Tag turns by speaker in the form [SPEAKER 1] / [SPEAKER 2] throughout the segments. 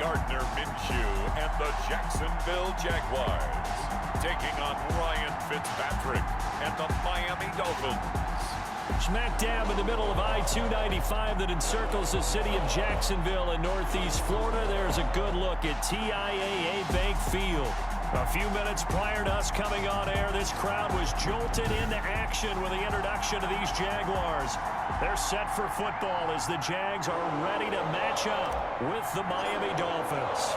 [SPEAKER 1] Gardner Minshew and the Jacksonville Jaguars taking on Ryan Fitzpatrick and the Miami Dolphins.
[SPEAKER 2] Smack dab in the middle of I-295 that encircles the city of Jacksonville in northeast Florida. There's a good look at TIAA Bank Field. A few minutes prior to us coming on air, this crowd was jolted into action with the introduction of these Jaguars. They're set for football as the Jags are ready to match up with the Miami Dolphins.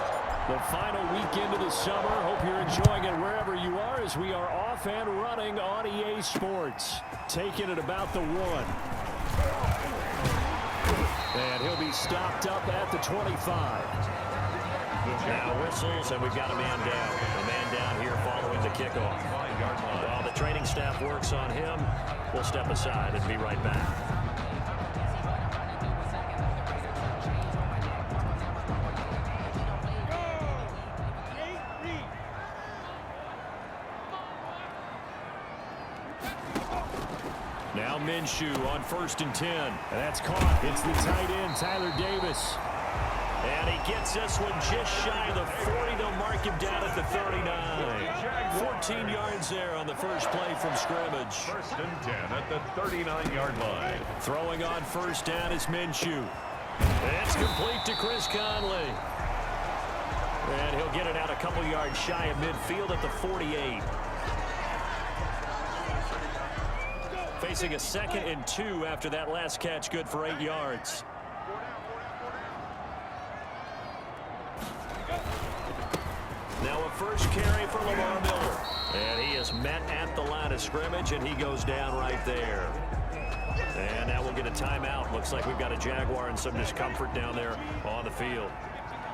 [SPEAKER 2] The final weekend of the summer. Hope you're enjoying it wherever you are as we are off and running on EA Sports. Taking it about the 1. And he'll be stopped up at the 25. Now whistles, and we've got a man down. A man down here following the kickoff. While the training staff works on him, we'll step aside and be right back. Now Minshew on 1st and 10. And that's caught. It's the tight end, Tyler Davis. And he gets this one just shy of the 40. They'll mark him down at the 39. 14 yards there on the first play from scrimmage.
[SPEAKER 1] 1st and 10 at the 39-yard line.
[SPEAKER 2] Throwing on 1st down is Minshew. It's complete to Chris Conley. And he'll get it out a couple yards shy of midfield at the 48. Facing a 2nd and 2 after that last catch, good for 8 yards. Now a first carry for Lamar Miller. And he is met at the line of scrimmage, and he goes down right there. And now we'll get a timeout. Looks like we've got a Jaguar in some discomfort down there on the field.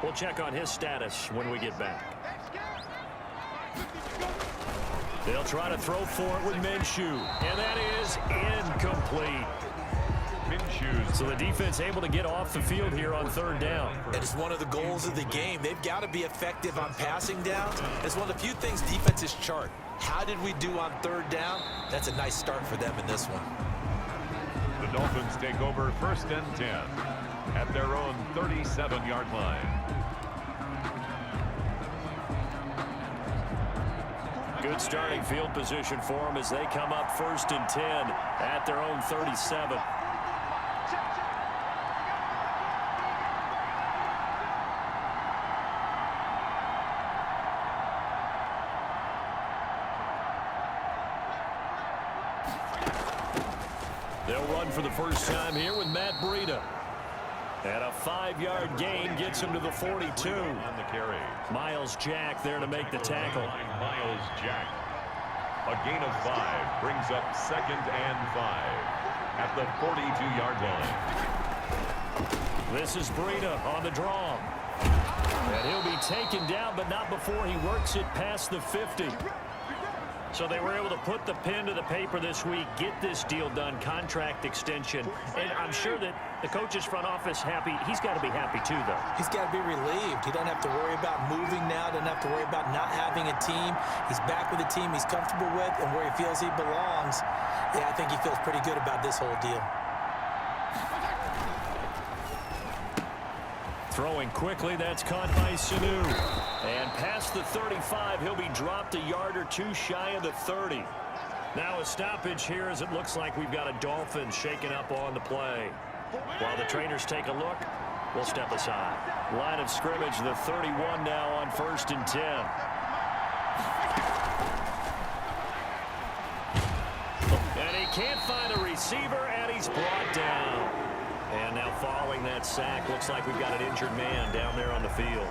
[SPEAKER 2] We'll check on his status when we get back. They'll try to throw for it with Minshew. And that is incomplete. So the defense able to get off the field here on 3rd down.
[SPEAKER 3] It is one of the goals of the game. They've got to be effective on passing downs. It's one of the few things defenses chart. How did we do on 3rd down? That's a nice start for them in this one.
[SPEAKER 1] The Dolphins take over 1st and 10 at their own 37-yard line.
[SPEAKER 2] Good starting field position for them as they come up 1st and 10 at their own 37. They'll run for the first time here with Matt Breida. And a 5-yard gain gets him to the 42.
[SPEAKER 1] On the carry.
[SPEAKER 2] Miles Jack there to make the tackle.
[SPEAKER 1] Miles Jack. A gain of 5 brings up 2nd and 5 at the 42-yard line.
[SPEAKER 2] This is Breida on the draw. And he'll be taken down, but not before he works it past the 50. So they were able to put the pen to the paper this week, get this deal done, contract extension. And I'm sure that the coach's front office happy. He's got to be happy too, though.
[SPEAKER 3] He's got to be relieved. He doesn't have to worry about moving now, doesn't have to worry about not having a team. He's back with a team he's comfortable with and where he feels he belongs. Yeah, I think he feels pretty good about this whole deal.
[SPEAKER 2] Throwing quickly, that's caught by Sanu. And past the 35, he'll be dropped a yard or two shy of the 30. Now a stoppage here as it looks like we've got a Dolphins shaking up on the play. While the trainers take a look, we'll step aside. Line of scrimmage, the 31 now on 1st and 10. And he can't find a receiver, and he's brought down. And now following that sack, looks like we've got an injured man down there on the field.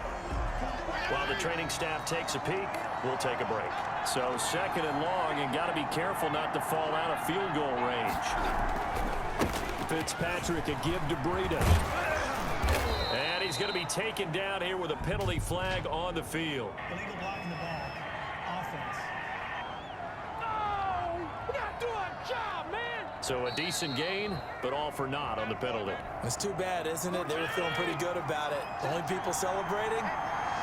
[SPEAKER 2] While the training staff takes a peek, we'll take a break. So 2nd and long, and got to be careful not to fall out of field goal range. Fitzpatrick a give to Breida. And he's going to be taken down here with a penalty flag on the field.
[SPEAKER 4] Illegal block in the back. Offense.
[SPEAKER 5] No! We got to do our job, man!
[SPEAKER 2] So a decent gain, but all for naught on the penalty.
[SPEAKER 3] It's too bad, isn't it? They were feeling pretty good about it. The only people celebrating,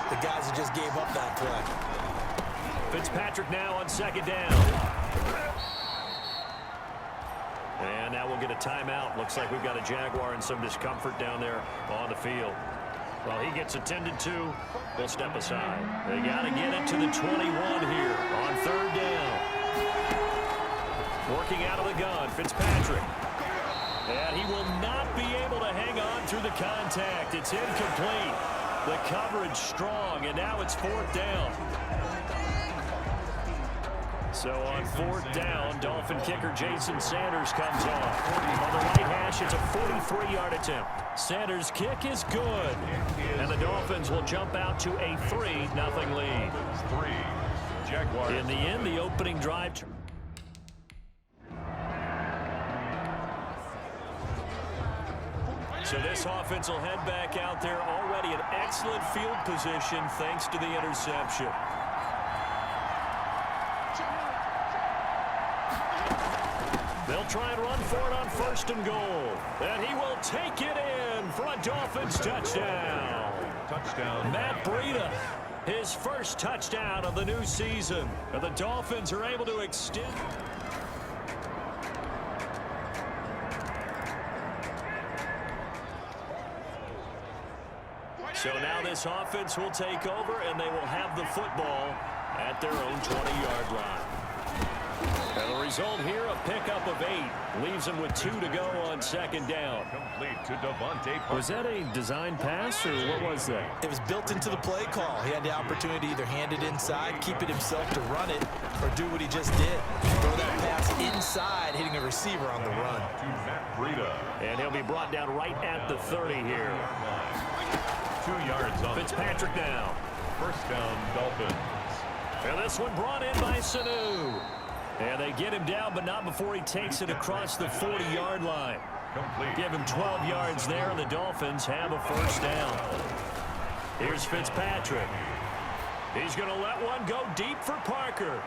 [SPEAKER 3] the guys who just gave up that play.
[SPEAKER 2] Fitzpatrick now on 2nd down. And now we'll get a timeout. Looks like we've got a Jaguar in some discomfort down there on the field. Well, he gets attended to. We'll step aside. They got to get it to the 21 here on third down. Working out of the gun, Fitzpatrick. And he will not be able to hang on through the contact. It's incomplete. The coverage strong, and now it's fourth down. So on fourth down, Dolphin kicker Jason Sanders comes on. On the right hash, it's a 43-yard attempt. Sanders' kick is good. And the Dolphins will jump out to a 3-0 lead.
[SPEAKER 1] Jaguars.
[SPEAKER 2] In the end, the opening drive. So this offense will head back out there, already in excellent field position thanks to the interception. They'll try and run for it on first and goal. And he will take it in for a Dolphins touchdown.
[SPEAKER 1] Touchdown.
[SPEAKER 2] Matt Breida, his first touchdown of the new season. And the Dolphins are able to extend. So now this offense will take over, and they will have the football at their own 20-yard line. And the result here, a pickup of 8. Leaves them with 2 to go on second down.
[SPEAKER 1] Complete to Devontae Parker.
[SPEAKER 2] Was that a design pass, or what was that?
[SPEAKER 3] It was built into the play call. He had the opportunity to either hand it inside, keep it himself to run it, or do what he just did. Throw that pass inside, hitting a receiver on the run.
[SPEAKER 1] To Matt Breida.
[SPEAKER 2] And he'll be brought down right at the 30 here.
[SPEAKER 1] 2 yards on
[SPEAKER 2] Fitzpatrick now.
[SPEAKER 1] first down, Dolphins.
[SPEAKER 2] And this one brought in by Sanu. And they get him down, but not before he takes it across the 40-yard line.
[SPEAKER 1] Complete.
[SPEAKER 2] Give him 12 yards there, and the Dolphins have a first down. Here's Fitzpatrick. He's going to let one go deep for Parker.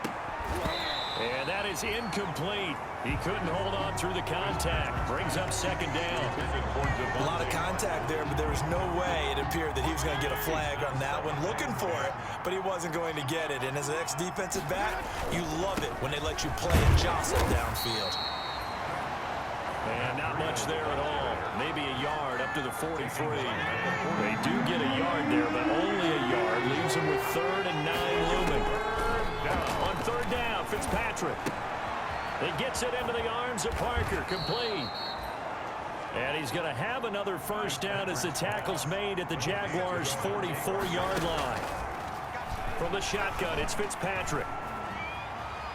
[SPEAKER 2] And that is incomplete. He couldn't hold on through the contact. Brings up second down.
[SPEAKER 3] A lot of contact there, but there was no way it appeared that he was going to get a flag on that one. Looking for it, but he wasn't going to get it. And as an ex-defensive back, you love it when they let you play and jostle downfield.
[SPEAKER 2] And not much there at all. Maybe a yard up to the 43. They do get a yard there, but only a yard. Leaves them with 3rd and 9 looming. On third down, Fitzpatrick. He gets it into the arms of Parker. Complete. And he's going to have another first down as the tackle's made at the Jaguars' 44-yard line. From the shotgun, it's Fitzpatrick.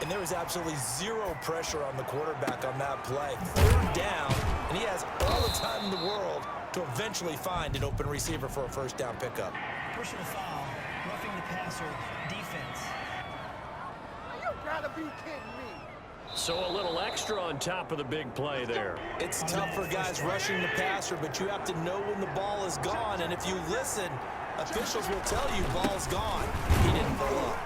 [SPEAKER 3] And there was absolutely zero pressure on the quarterback on that play. Third down, and he has all the time in the world to eventually find an open receiver for a first down pickup.
[SPEAKER 4] Personal foul, roughing the passer, defense.
[SPEAKER 5] You gotta be kidding me.
[SPEAKER 2] So a little extra on top of the big play there.
[SPEAKER 3] It's tough for guys rushing the passer, but you have to know when the ball is gone. And if you listen, officials will tell you ball's gone. He didn't pull up.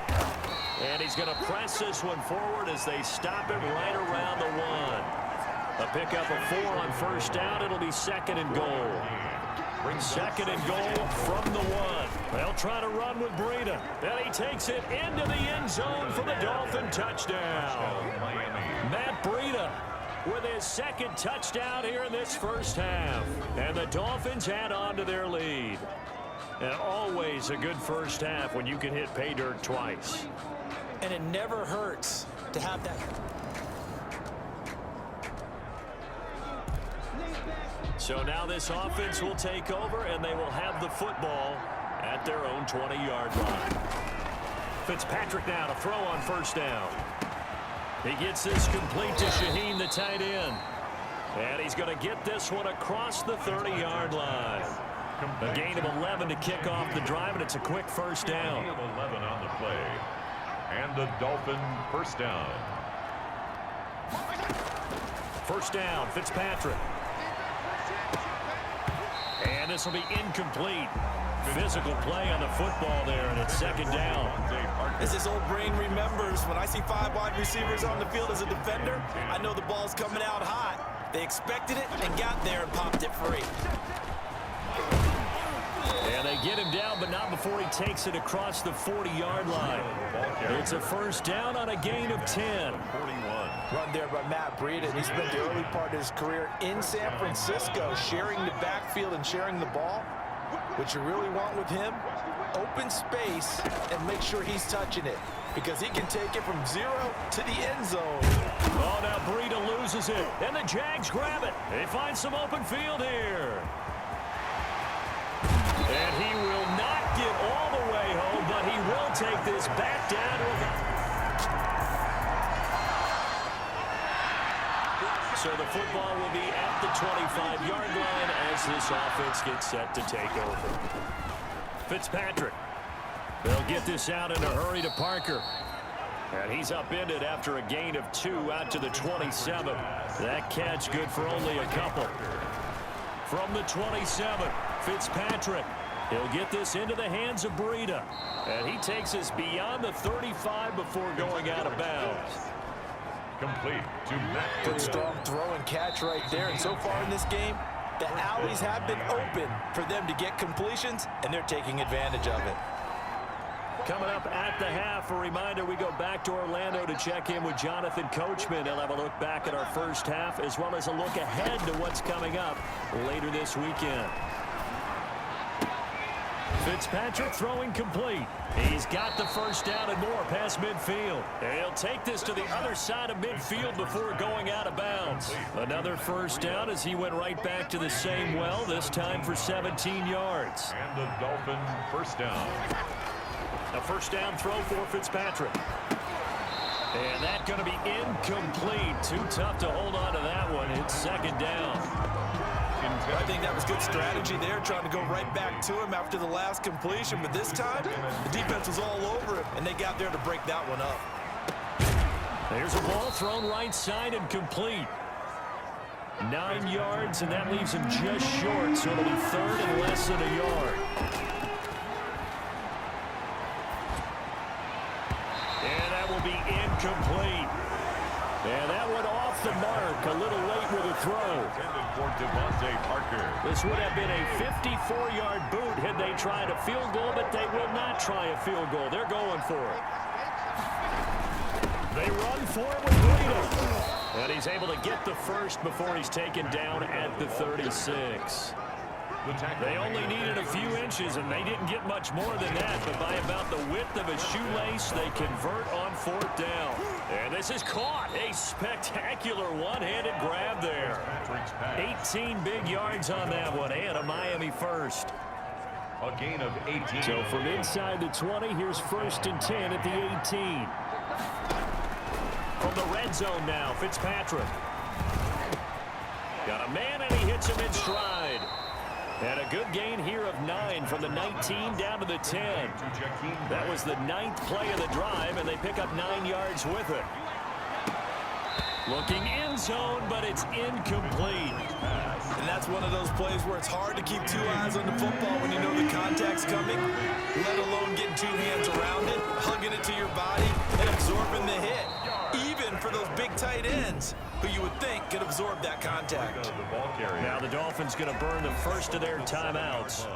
[SPEAKER 2] And he's going to press this one forward as they stop him right around the 1. A pickup of 4 on first down. It'll be second and goal. Second and goal from the 1. They'll try to run with Breida. And he takes it into the end zone for the Dolphin touchdown. Matt Breida with his second touchdown here in this first half. And the Dolphins add on to their lead. And always a good first half when you can hit pay dirt twice.
[SPEAKER 3] And it never hurts to have that.
[SPEAKER 2] So now this offense will take over, and they will have the football at their own 20-yard line. Fitzpatrick now to throw on first down. He gets this complete to Shaheen, the tight end. And he's going to get this one across the 30-yard line. A gain of 11 to kick off the drive, and it's a quick first down.
[SPEAKER 1] 11 on the play. And the Dolphin first down.
[SPEAKER 2] First down, Fitzpatrick. And this will be incomplete. Physical play on the football there, and it's second down.
[SPEAKER 3] As his old brain remembers, when I see 5 wide receivers on the field as a defender, I know the ball's coming out hot. They expected it and got there and popped it free.
[SPEAKER 2] And they get him down, but not before he takes it across the 40-yard line. It's a first down on a gain of 10.
[SPEAKER 1] 41.
[SPEAKER 3] Run there by Matt Breida, and he spent the early part of his career in San Francisco, sharing the backfield and sharing the ball. What you really want with him, open space and make sure he's touching it, because he can take it from 0 to the end zone.
[SPEAKER 2] Oh, now Breida loses it, and the Jags grab it. They find some open field here. And he will not get all the way home, but he will take this back down to So the football will be at the 25-yard line as this offense gets set to take over. Fitzpatrick. They'll get this out in a hurry to Parker. And he's upended after a gain of 2 out to the 27. That catch good for only a couple. From the 27, Fitzpatrick. He'll get this into the hands of Breida. And he takes us beyond the 35 before going out of bounds.
[SPEAKER 1] Complete to Matt.
[SPEAKER 3] Good strong throw and catch right there. And so far in this game, the alleys have been open for them to get completions, and they're taking advantage of it.
[SPEAKER 2] Coming up at the half, a reminder, we go back to Orlando to check in with Jonathan Coachman. He'll have a look back at our first half, as well as a look ahead to what's coming up later this weekend. Fitzpatrick throwing complete. He's got the first down and more past midfield. And he'll take this to the other side of midfield before going out of bounds. Another first down as he went right back to the same well, this time for 17 yards.
[SPEAKER 1] And the Dolphin first down.
[SPEAKER 2] A first down throw for Fitzpatrick. And that's going to be incomplete. Too tough to hold on to that one. It's second down.
[SPEAKER 3] I think that was good strategy there, trying to go right back to him after the last completion. But this time, the defense was all over him, and they got there to break that one up.
[SPEAKER 2] There's a ball thrown right side and complete. 9 yards, and that leaves him just short, so it'll be third and less than a yard. And that will be incomplete. And that went off the mark, a little late with a throw.
[SPEAKER 1] For Devontae Parker.
[SPEAKER 2] This would have been a 54-yard boot had they tried a field goal, but they will not try a field goal. They're going for it. They run for it with Breida. And he's able to get the first before he's taken down at the 36. They only needed a few inches, and they didn't get much more than that. But by about the width of a shoelace, they convert on fourth down. And this is caught. A spectacular one-handed grab there. 18 big yards on that one, and a Miami first.
[SPEAKER 1] A gain of 18.
[SPEAKER 2] So from inside the 20, here's first and 10 at the 18. From the red zone now, Fitzpatrick. Got a man, and he hits him in stride. And a good gain here of 9 from the 19 down to the 10. That was the 9th play of the drive, and they pick up 9 yards with it. Looking end zone, but it's incomplete.
[SPEAKER 3] And that's one of those plays where it's hard to keep 2 eyes on the football when you know the contact's coming, let alone getting 2 hands around it, hugging it to your body, and absorbing the hit. Even for those big tight ends, who you would think could absorb that contact.
[SPEAKER 2] Now the Dolphins going to burn the first of their timeouts,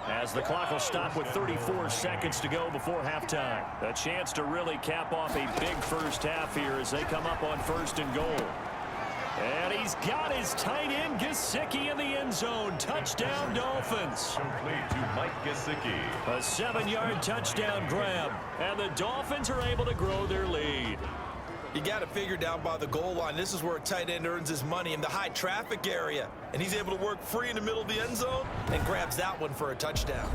[SPEAKER 2] as the clock will stop with 34 seconds to go before halftime. A chance to really cap off a big first half here as they come up on first and goal. And he's got his tight end Gesicki in the end zone. Touchdown Dolphins.
[SPEAKER 1] Complete to Mike Gesicki.
[SPEAKER 2] A 7-yard touchdown grab. And the Dolphins are able to grow their lead.
[SPEAKER 3] You got to figure down by the goal line. This is where a tight end earns his money, in the high traffic area. And he's able to work free in the middle of the end zone and grabs that one for a touchdown.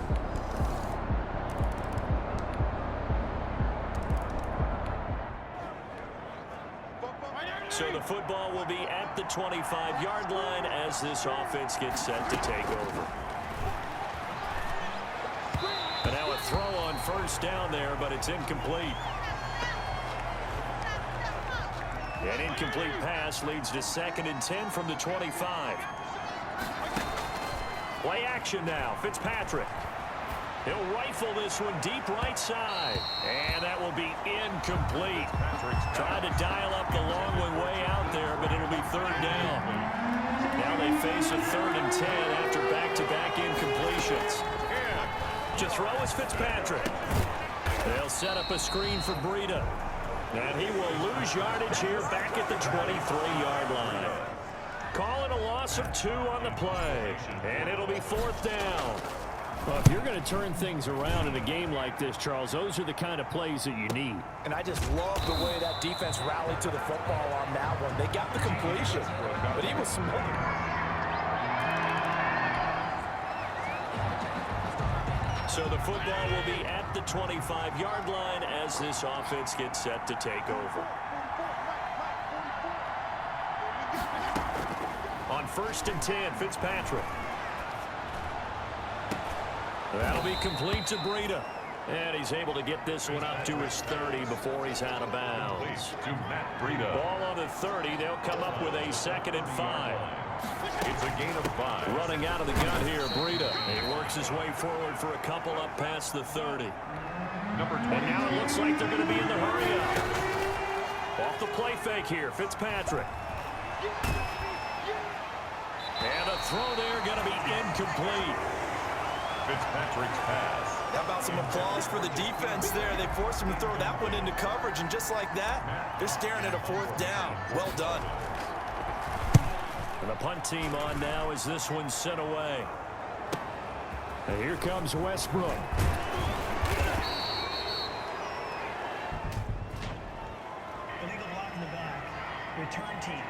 [SPEAKER 2] So the football will be at the 25-yard line as this offense gets set to take over. And now a throw on first down there, but it's incomplete. An incomplete pass leads to 2nd and 10 from the 25. Play action now. Fitzpatrick. He'll rifle this one deep right side. And that will be incomplete. Tried to dial up the long one way out there, but it'll be 3rd down. Now they face a 3rd and 10 after back-to-back incompletions. To throw is Fitzpatrick. They'll set up a screen for Breida. And he will lose yardage here back at the 23-yard line. Calling a loss of 2 on the play. And it'll be 4th down. Well, if you're going to turn things around in a game like this, Charles, those are the kind of plays that you need.
[SPEAKER 3] And I just love the way that defense rallied to the football on that one. They got the completion, but he was smothered.
[SPEAKER 2] So the football will be at the 25-yard line as this offense gets set to take over. On 1st and 10, Fitzpatrick. That'll be complete to Breida. And he's able to get this one up to his 30 before he's out of bounds.
[SPEAKER 1] To Matt Breida.
[SPEAKER 2] Ball on the 30. They'll come up with a 2nd and 5.
[SPEAKER 1] It's a gain of 5.
[SPEAKER 2] Running out of the gun here, Breida. He works his way forward for a couple up past the 30.
[SPEAKER 1] Number 20.
[SPEAKER 2] And now it looks like they're going to be in the hurry-up. Off the play fake here, Fitzpatrick. And a throw there going to be incomplete.
[SPEAKER 1] Fitzpatrick's pass.
[SPEAKER 3] How about some applause for the defense there? They forced him to throw that one into coverage, and just like that, they're staring at a 4th down. Well done.
[SPEAKER 2] And the punt team on now as this one's sent away. And here comes Westbrook.
[SPEAKER 4] Illegal block in the back. Return team.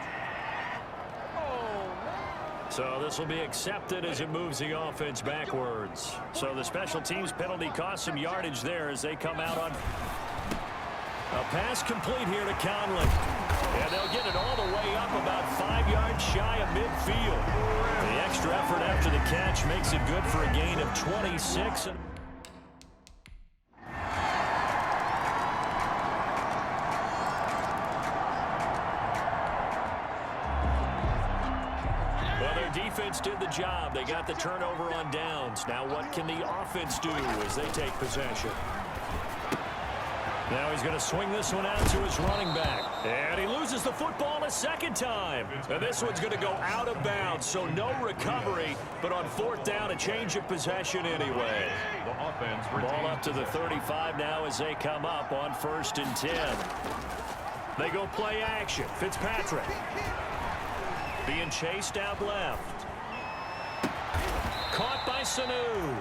[SPEAKER 2] So this will be accepted as it moves the offense backwards. So the special teams penalty cost some yardage there as they come out on a pass complete here to Conley. And they'll get it all the way up about 5 yards shy of midfield. The extra effort after the catch makes it good for a gain of 26. Defense did the job. They got the turnover on downs. Now what can the offense do as they take possession? Now he's going to swing this one out to his running back. And he loses the football a 2nd time. And this one's going to go out of bounds, so no recovery. But on 4th down, a change of possession anyway.
[SPEAKER 1] The offense
[SPEAKER 2] Ball up to the 35 now as they come up on 1st and 10. They go play action. Fitzpatrick. Being chased out left. Caught by Sanu.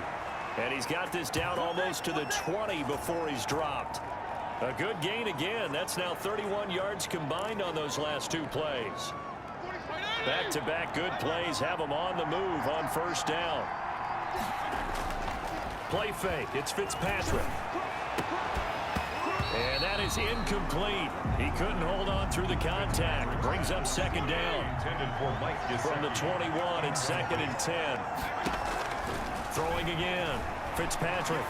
[SPEAKER 2] And he's got this down almost to the 20 before he's dropped. A good gain again. That's now 31 yards combined on those last 2 plays. Back-to-back good plays have them on the move on 1st down. Play fake. It's Fitzpatrick. And that is incomplete. He couldn't hold on through the contact. Brings up 2nd down. From the 21, it's 2nd and 10. Throwing again. Fitzpatrick.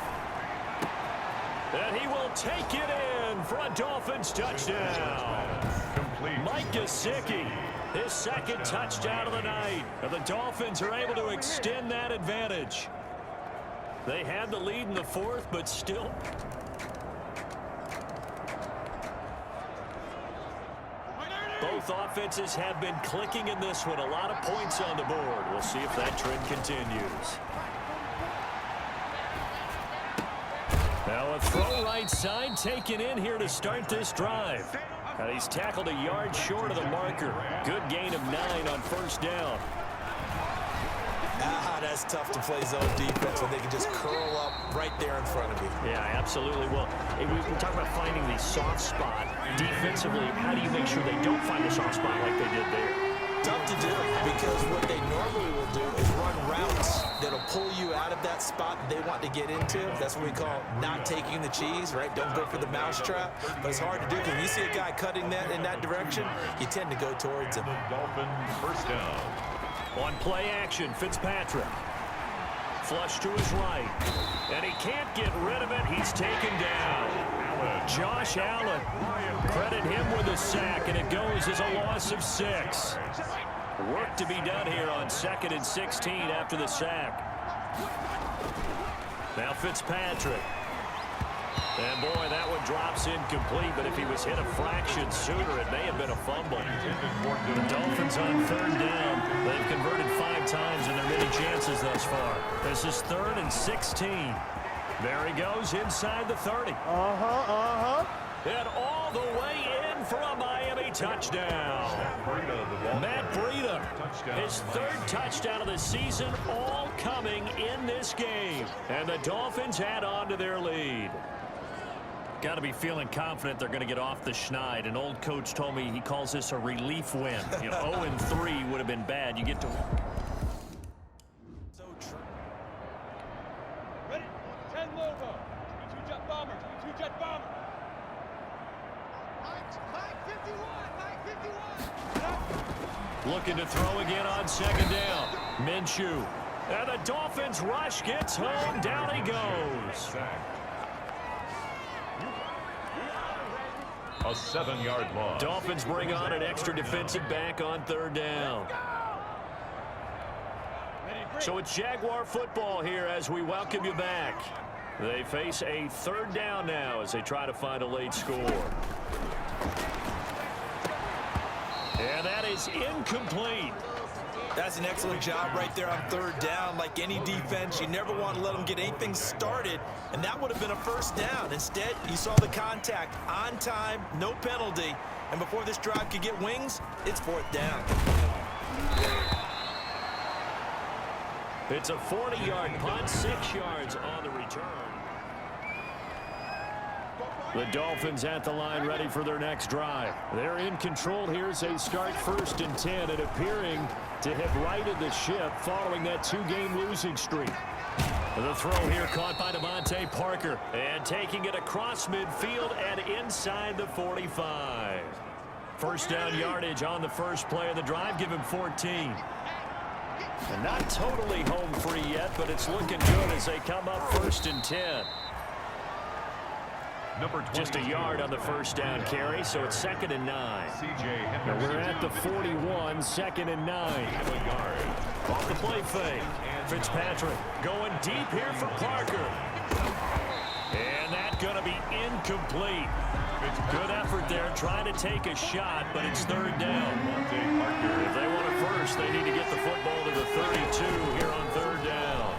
[SPEAKER 2] And he will take it in for a Dolphins touchdown. Mike Gesicki, his 2nd touchdown of the night. And the Dolphins are able to extend that advantage. They had the lead in the 4th, but still... Both offenses have been clicking in this one. A lot of points on the board. We'll see if that trend continues. Now a throw right side taken in here to start this drive. And he's tackled a yard short of the marker. Good gain of 9 on 1st down.
[SPEAKER 3] That's tough to play zone defense when they can just curl up right there in front of you.
[SPEAKER 2] Yeah, absolutely. Well, we talk about finding the soft spot. Defensively, how do you make sure they don't find the soft spot like they did there?
[SPEAKER 3] Tough to do, because what they normally will do is run routes that'll pull you out of that spot that they want to get into. That's what we call not taking the cheese, right? Don't go for the mousetrap. But it's hard to do because when you see a guy cutting that in that direction, you tend to go towards him.
[SPEAKER 1] Dolphins 1st down.
[SPEAKER 2] On play action, Fitzpatrick. Flush to his right. And he can't get rid of it. He's taken down. Josh Allen. Credit him with a sack, and it goes as a loss of 6. Work to be done here on 2nd and 16 after the sack. Now Fitzpatrick. And boy, that one drops incomplete, but if he was hit a fraction sooner, it may have been a fumble. The Dolphins on 3rd down. They've converted 5 times in their many chances thus far. This is 3rd and 16. There he goes inside the 30. And all the way in for a Miami touchdown. Matt Breida His third touchdown of the season, all coming in this game. And the Dolphins add on to their lead. Got to be feeling confident they're going to get off the schneid. An old coach told me he calls this a relief win. 0-3 would have been bad. You get to...
[SPEAKER 3] So true.
[SPEAKER 5] Ready? 10 logo. 22 jet bomber. 22 jet bomber. Mike 51. Mike 51.
[SPEAKER 2] Looking to throw again on second down. Minshew. And the Dolphins rush gets home. Down he goes.
[SPEAKER 1] A 7-yard loss.
[SPEAKER 2] Dolphins bring on an extra defensive back on third down. So it's Jaguar football here as we welcome you back. They face a third down now as they try to find a late score. And that is incomplete.
[SPEAKER 3] That's an excellent job right there on third down. Like any defense, you never want to let them get anything started, and that would have been a first down. Instead, you saw the contact on time, no penalty, and before this drive could get wings, it's fourth down.
[SPEAKER 2] It's a 40-yard punt, 6 yards on the return. The Dolphins at the line ready for their next drive. They're in control here as they start 1st and 10 and appearing to have righted the ship following that 2-game losing streak. The throw here caught by Devontae Parker and taking it across midfield and inside the 45. First down yardage on the first play of the drive, give him 14. And not totally home free yet, but it's looking good as they come up 1st and 10. Just a yard on the first down carry, so it's 2nd and 9. And we're at the 41, 2nd and 9. Off the play fake. Fitzpatrick going deep here for Parker. And that's going to be incomplete. Good effort there, trying to take a shot, but it's 3rd down. If they want it first, they need to get the football to the 32 here on 3rd down.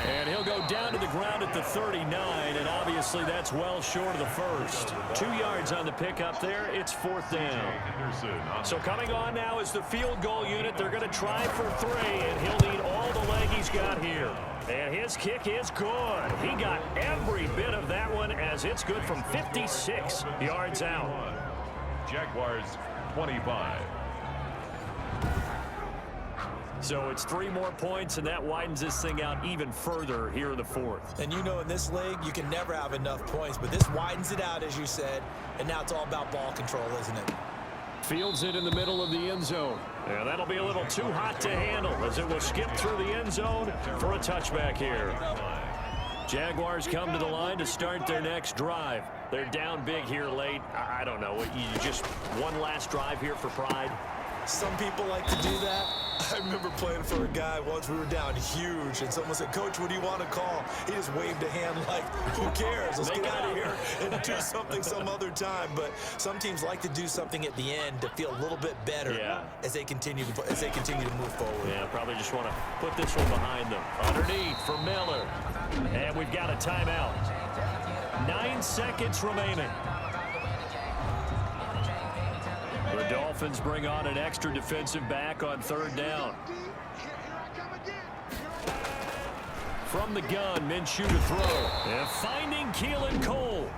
[SPEAKER 2] And he'll go down to the ground at the 39, and obviously that's well short of the first. 2 yards on the pickup there. It's 4th down. So coming on now is the field goal unit. They're going to try for 3, and he'll need all the leg he's got here. And his kick is good. He got every bit of that one as it's good from 56 yards out.
[SPEAKER 1] Jaguars 25.
[SPEAKER 2] So it's 3 more points, and that widens this thing out even further here in the 4th.
[SPEAKER 3] And you know, in this league, you can never have enough points, but this widens it out, as you said, and now it's all about ball control, isn't it?
[SPEAKER 2] Fields it in the middle of the end zone. And that'll be a little too hot to handle as it will skip through the end zone for a touchback here. Jaguars come to the line to start their next drive. They're down big here late. I don't know. You just one last drive here for pride.
[SPEAKER 3] Some people like to do that. I remember playing for a guy once. We were down huge, and someone said, "Coach, what do you want to call?" He just waved a hand like, "Who cares? Let's get out of here and do something some other time." But some teams like to do something at the end to feel a little bit better as they continue to move forward.
[SPEAKER 2] Yeah, probably just want to put this one behind them. Underneath for Miller, and we've got a timeout. 9 seconds remaining. The Dolphins bring on an extra defensive back on 3rd down. From the gun, Minshew to throw. And finding Keelan Cole.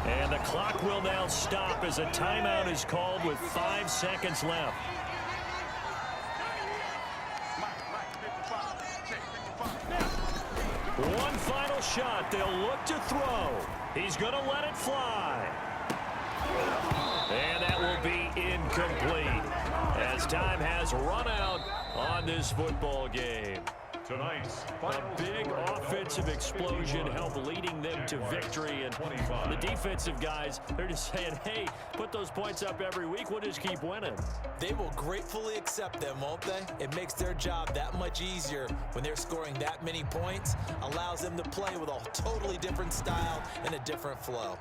[SPEAKER 2] And the clock will now stop as a timeout is called with 5 seconds left. One final shot. They'll look to throw. He's going to let it fly. And that will be incomplete as time has run out on this football game.
[SPEAKER 1] Tonight's
[SPEAKER 2] A big offensive explosion helped leading them to victory. And the defensive guys, they're just saying, hey, put those points up every week. We'll just keep winning.
[SPEAKER 3] They will gratefully accept them, won't they? It makes their job that much easier when they're scoring that many points. Allows them to play with a totally different style and a different flow.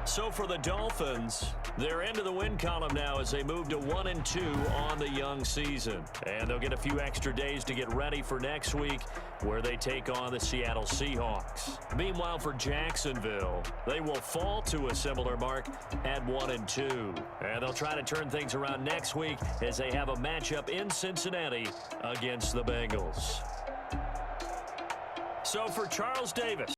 [SPEAKER 2] So for the Dolphins, they're into the win column now as they move to 1-2 on the young season. And they'll get a few extra days to get ready for next week where they take on the Seattle Seahawks. Meanwhile, for Jacksonville, they will fall to a similar mark at 1-2. And they'll try to turn things around next week as they have a matchup in Cincinnati against the Bengals. So for Charles Davis.